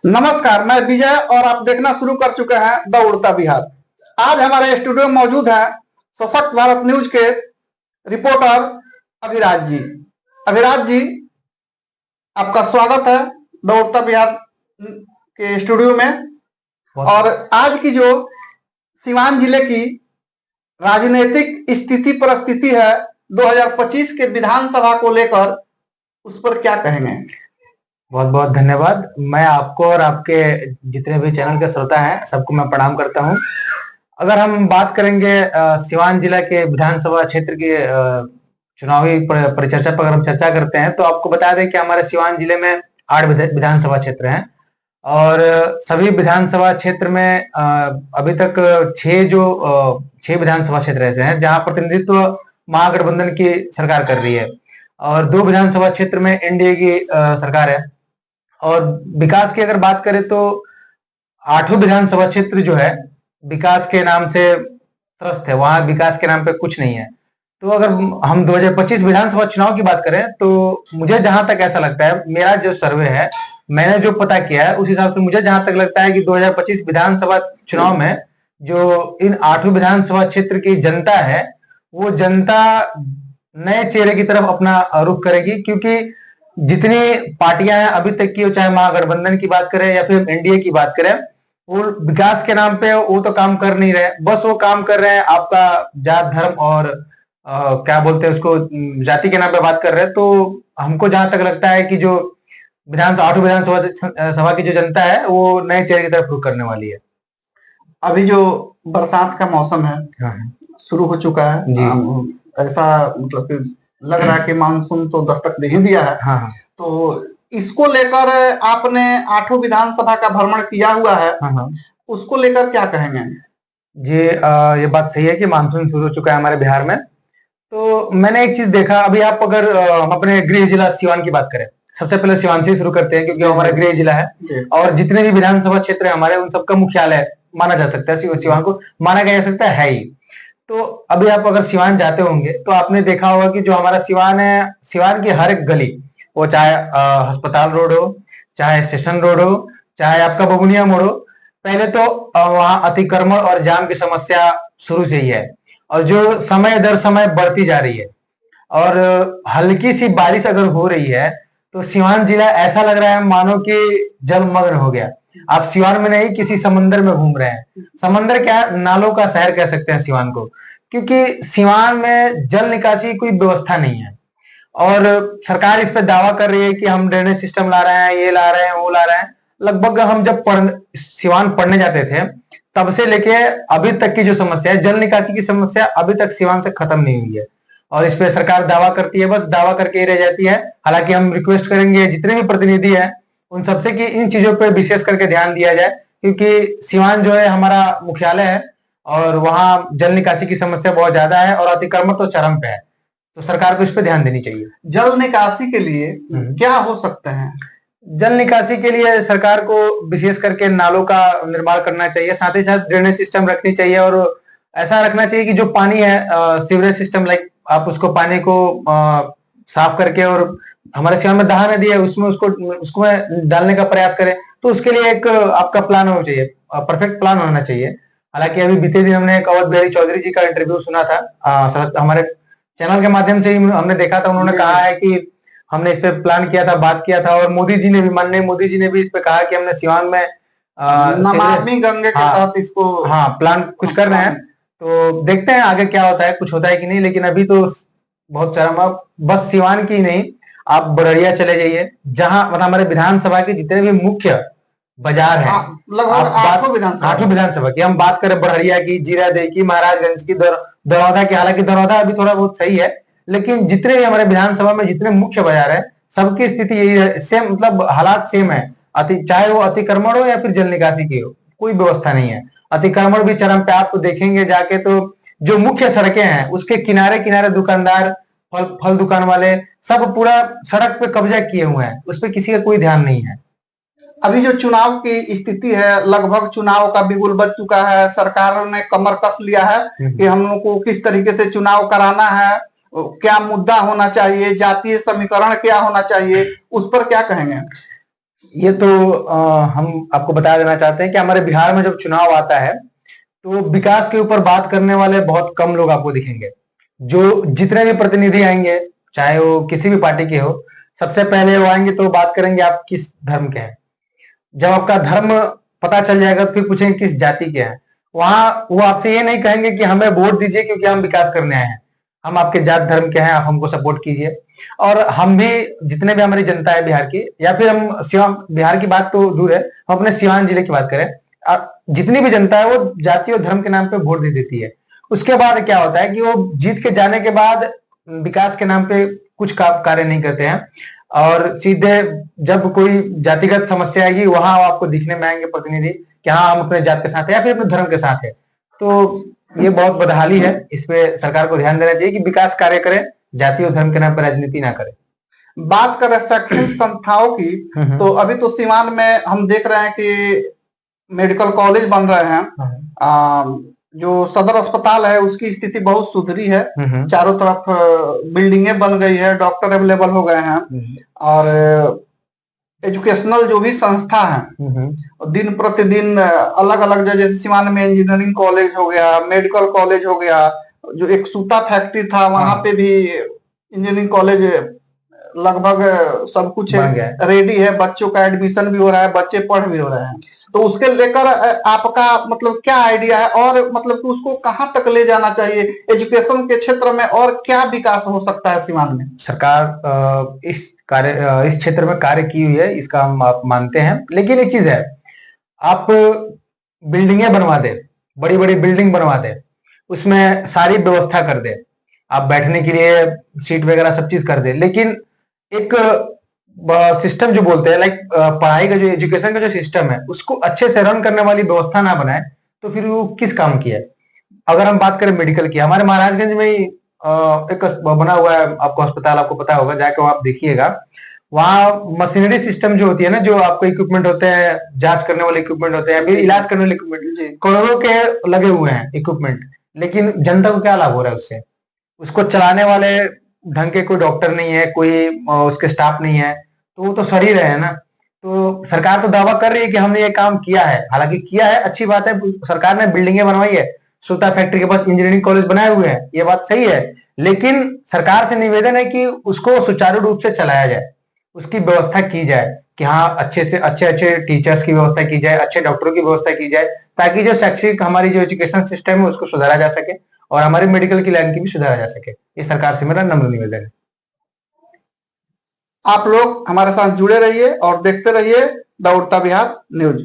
नमस्कार, मैं विजय और आप देखना शुरू कर चुके हैं द उड़ता बिहार। आज हमारे स्टूडियो में मौजूद हैं सशक्त भारत न्यूज के रिपोर्टर अभिराज जी। अभिराज जी, आपका स्वागत है द उड़ता बिहार के स्टूडियो में। और आज की जो सिवान जिले की राजनीतिक स्थिति परिस्थिति है 2025 के विधानसभा को लेकर, उस पर क्या कहेंगे? बहुत बहुत धन्यवाद। मैं आपको और आपके जितने भी चैनल के श्रोता हैं सबको मैं प्रणाम करता हूं। अगर हम बात करेंगे सिवान जिला के विधानसभा क्षेत्र के चुनावी परिचर्चा पर अगर हम चर्चा करते हैं तो आपको बता दें कि हमारे सिवान जिले में 8 विधानसभा क्षेत्र हैं और सभी विधानसभा क्षेत्र में अभी तक 6 विधानसभा क्षेत्र ऐसे हैं जहां प्रतिनिधित्व महागठबंधन की सरकार कर रही है और 2 विधानसभा क्षेत्र में एनडीए की सरकार है। और विकास की अगर बात करें तो 8 विधानसभा क्षेत्र जो है विकास के नाम से त्रस्त है, वहां विकास के नाम पे कुछ नहीं है। तो अगर हम 2025 विधानसभा चुनाव की बात करें तो मुझे जहां तक ऐसा लगता है, मेरा जो सर्वे है, मैंने जो पता किया है उस हिसाब से मुझे जहां तक लगता है कि 2025 विधानसभा चुनाव में जो इन 8 विधानसभा क्षेत्र की जनता है वो जनता नए चेहरे की तरफ अपना रुख करेगी, क्योंकि जितनी पार्टियां हैं अभी तक की, चाहे महागठबंधन की बात करें या फिर एनडीए की बात करें, वो विकास के नाम पे वो तो काम कर नहीं रहे। बस वो काम कर रहे हैं आपका जात धर्म और क्या बोलते हैं उसको, जाति के नाम पे बात कर रहे हैं। तो हमको जहां तक लगता है कि जो 8 विधानसभा की जो जनता है वो नए चेहरे की तरफ रुख करने वाली है। अभी जो बरसात का मौसम है, हाँ, शुरू हो चुका है जी। ऐसा मतलब लग रहा है कि मानसून तो दस्तक दे ही दिया है। हाँ। तो इसको लेकर आपने 8 विधानसभा का भ्रमण किया हुआ है। हाँ। उसको लेकर क्या कहेंगे? जी, ये बात सही है कि मानसून शुरू हो चुका है हमारे बिहार में। तो मैंने एक चीज देखा, अभी आप अगर हम अपने गृह जिला सिवान की बात करें, सबसे पहले सिवान से शुरू करते हैं क्योंकि हमारा गृह जिला है और जितने भी विधानसभा क्षेत्र है हमारे, उन सबका मुख्यालय माना जा सकता है, सिवान को माना जा सकता है ही। तो अभी आप अगर सिवान जाते होंगे तो आपने देखा होगा कि जो हमारा सिवान है, सिवान की हर एक गली, वो चाहे अस्पताल रोड हो, चाहे स्टेशन रोड हो, चाहे आपका बबुनिया मोड़ हो, पहले तो वहां अतिक्रमण और जाम की समस्या शुरू से ही है और जो समय दर समय बढ़ती जा रही है। और हल्की सी बारिश अगर हो रही है तो सिवान जिला ऐसा लग रहा है मानो कि जलमग्न हो गया। आप सिवान में नहीं किसी समंदर में घूम रहे हैं। समंदर क्या, नालों का शहर कह सकते हैं सिवान को, क्योंकि सिवान में जल निकासी की कोई व्यवस्था नहीं है और सरकार इस पे दावा कर रही है कि हम ड्रेनेज सिस्टम ला रहे हैं, ये ला रहे हैं, वो ला रहे हैं। लगभग हम जब सिवान पढ़ने जाते थे तब से लेके अभी तक की जो समस्या है, जल निकासी की समस्या, अभी तक सिवान से खत्म नहीं हुई है और इस पे सरकार दावा करती है, बस दावा करके ही रह जाती है। हालांकि हम रिक्वेस्ट करेंगे जितने भी प्रतिनिधि हैं उन सबसे कि इन चीजों पर विशेष करके ध्यान दिया जाए, क्योंकि सिवान जो है हमारा मुख्यालय है और वहां जल निकासी की समस्या बहुत ज्यादा है और अतिक्रमण तो चरम पे है। तो सरकार को इस पे ध्यान देनी चाहिए। जल निकासी के लिए क्या हो सकता है? जल निकासी के लिए सरकार को विशेष करके नालों का निर्माण करना चाहिए, साथ ही साथ ड्रेनेज सिस्टम रखनी चाहिए और ऐसा रखना चाहिए कि जो पानी है सीवरेज सिस्टम, लाइक आप उसको पानी को साफ करके, और हमारे सिवान में दहा नदी है उसमें उसको डालने का प्रयास करें। तो उसके लिए एक आपका प्लान होना चाहिए, परफेक्ट प्लान होना चाहिए। हालांकि अभी बीते दिन हमने एक अवध बिहारी चौधरी जी का इंटरव्यू सुना था, हमारे चैनल के माध्यम से ही हमने देखा था। उन्होंने कहा है कि हमने इस पे प्लान किया था, बात किया था और मोदी जी ने भी, माननीय मोदी जी ने भी इस पे कहा कि हमने सिवान में नमामि गंगे के साथ इसको प्लान कुछ कर रहे हैं। तो देखते हैं आगे क्या होता है, कुछ होता है कि नहीं। लेकिन अभी तो बहुत चरम, बस सिवान की नहीं, आप बड़रिया चले जाइए, जहां मतलब हमारे विधानसभा के जितने भी मुख्य बाजार है, लगभग 8 विधानसभा की हम बात करें, बड़हरिया की, जीरादेई की, महाराजगंज की, दरौदा की। हालांकि दरौदा अभी थोड़ा बहुत सही है, लेकिन जितने भी हमारे विधानसभा में जितने मुख्य बाजार है सबकी स्थिति यही है, सेम, मतलब हालात सेम है। चाहे वो अतिक्रमण हो या फिर जल निकासी की हो, कोई व्यवस्था नहीं है। अतिक्रमण भी चरम पे, आप देखेंगे जाके तो जो मुख्य सड़कें हैं उसके किनारे किनारे दुकानदार, फल दुकान वाले सब पूरा सड़क पे कब्जा किए हुए हैं, उस पर किसी का कोई ध्यान नहीं है। अभी जो चुनाव की स्थिति है, लगभग चुनाव का बिगुल बज चुका है, सरकार ने कमर कस लिया है कि हम लोग को किस तरीके से चुनाव कराना है, क्या मुद्दा होना चाहिए, जातीय समीकरण क्या होना चाहिए, उस पर क्या कहेंगे? ये तो हम आपको बता देना चाहते हैं कि हमारे बिहार में जब चुनाव आता है तो विकास के ऊपर बात करने वाले बहुत कम लोग आपको दिखेंगे। जो जितने भी प्रतिनिधि आएंगे, चाहे वो किसी भी पार्टी के हो, सबसे पहले वो आएंगे तो बात करेंगे आप किस धर्म के हैं। जब आपका धर्म पता चल जाएगा तो फिर पूछेंगे किस जाति के हैं। वहां वो आपसे ये नहीं कहेंगे कि हमें वोट दीजिए क्योंकि हम विकास करने आए हैं, हम आपके जात धर्म के हैं, आप हमको सपोर्ट कीजिए। और हम भी, जितने भी हमारी जनता है बिहार की, या फिर हम सिवान, बिहार की बात तो दूर है, हम अपने सिवान जिले की बात करें, जितनी भी जनता है वो जाति और धर्म के नाम पे वोट दे देती है। उसके बाद क्या होता है कि वो जीत के जाने के बाद विकास के नाम पे कुछ कार्य नहीं करते हैं, और सीधे जब कोई जातिगत समस्या आएगी वहां आपको दिखने में आएंगे प्रतिनिधि कि हाँ हम अपने जात के साथ है या फिर अपने धर्म के साथ है। तो ये बहुत बदहाली है, इस पे सरकार को ध्यान देना चाहिए कि विकास कार्य करें, जाति और धर्म के नाम पर राजनीति ना करें। बात करें शैक्षणिक संस्थाओं की, तो अभी तो सीवान में हम देख रहे हैं कि मेडिकल कॉलेज बन रहे हैं। जो सदर अस्पताल है उसकी स्थिति बहुत सुधरी है, चारों तरफ बिल्डिंगें बन गई है, डॉक्टर अवेलेबल हो गए हैं, और एजुकेशनल जो भी संस्था है दिन प्रतिदिन अलग अलग, जैसे सिवान में इंजीनियरिंग कॉलेज हो गया, मेडिकल कॉलेज हो गया, जो एक सूता फैक्ट्री था वहां पे भी इंजीनियरिंग कॉलेज लगभग सब कुछ रेडी है, बच्चों का एडमिशन भी हो रहा है, बच्चे पढ़ भी हो रहे हैं। तो उसके लेकर आपका मतलब क्या आइडिया है, और मतलब कि उसको कहां तक ले जाना चाहिए एजुकेशन के क्षेत्र में, और क्या विकास हो सकता है सिवान में? सरकार इस क्षेत्र में कार्य की हुई है, इसका हम आप मानते हैं, लेकिन एक चीज है, आप बिल्डिंगें बनवा दे, बड़ी बड़ी बिल्डिंग बनवा दे, उसमें सारी व्यवस्था कर दे, आप बैठने के लिए सीट वगैरह सब चीज कर दे, लेकिन एक सिस्टम जो बोलते हैं, लाइक पढ़ाई का जो एजुकेशन का जो सिस्टम है उसको अच्छे से रन करने वाली व्यवस्था ना बनाए तो फिर वो किस काम की है। अगर हम बात करें मेडिकल की, हमारे महाराजगंज में ही एक बना हुआ है, आपको अस्पताल आपको पता होगा, जाके वहां आप देखिएगा, वहां मशीनरी सिस्टम जो होती है ना, जो आपको इक्विपमेंट होते हैं, जांच करने वाले इक्विपमेंट होते हैं, इलाज करने वाले इक्विपमेंट, करोड़ों के लगे हुए हैं इक्विपमेंट, लेकिन जनता को क्या लाभ हो रहा है उससे? उसको चलाने वाले ढंग के कोई डॉक्टर नहीं है, कोई उसके स्टाफ नहीं है, तो वो तो सड़ ही रहे हैं ना। तो सरकार तो दावा कर रही है कि हमने ये काम किया है, हालांकि किया है, अच्छी बात है, सरकार ने बिल्डिंगें बनवाई है, सूता फैक्ट्री के पास इंजीनियरिंग कॉलेज बनाए हुए हैं, ये बात सही है, लेकिन सरकार से निवेदन है कि उसको सुचारू रूप से चलाया जाए, उसकी व्यवस्था की जाए कि हाँ अच्छे से अच्छे टीचर्स की व्यवस्था की जाए, अच्छे डॉक्टरों की व्यवस्था की जाए, ताकि जो शैक्षिक हमारी जो एजुकेशन सिस्टम है उसको सुधारा जा सके और हमारे मेडिकल की लाइन की भी सुधारा जा सके। ये सरकार से मेरा नम्र निवेदन है। आप लोग हमारे साथ जुड़े रहिए और देखते रहिए द उड़ता बिहार न्यूज।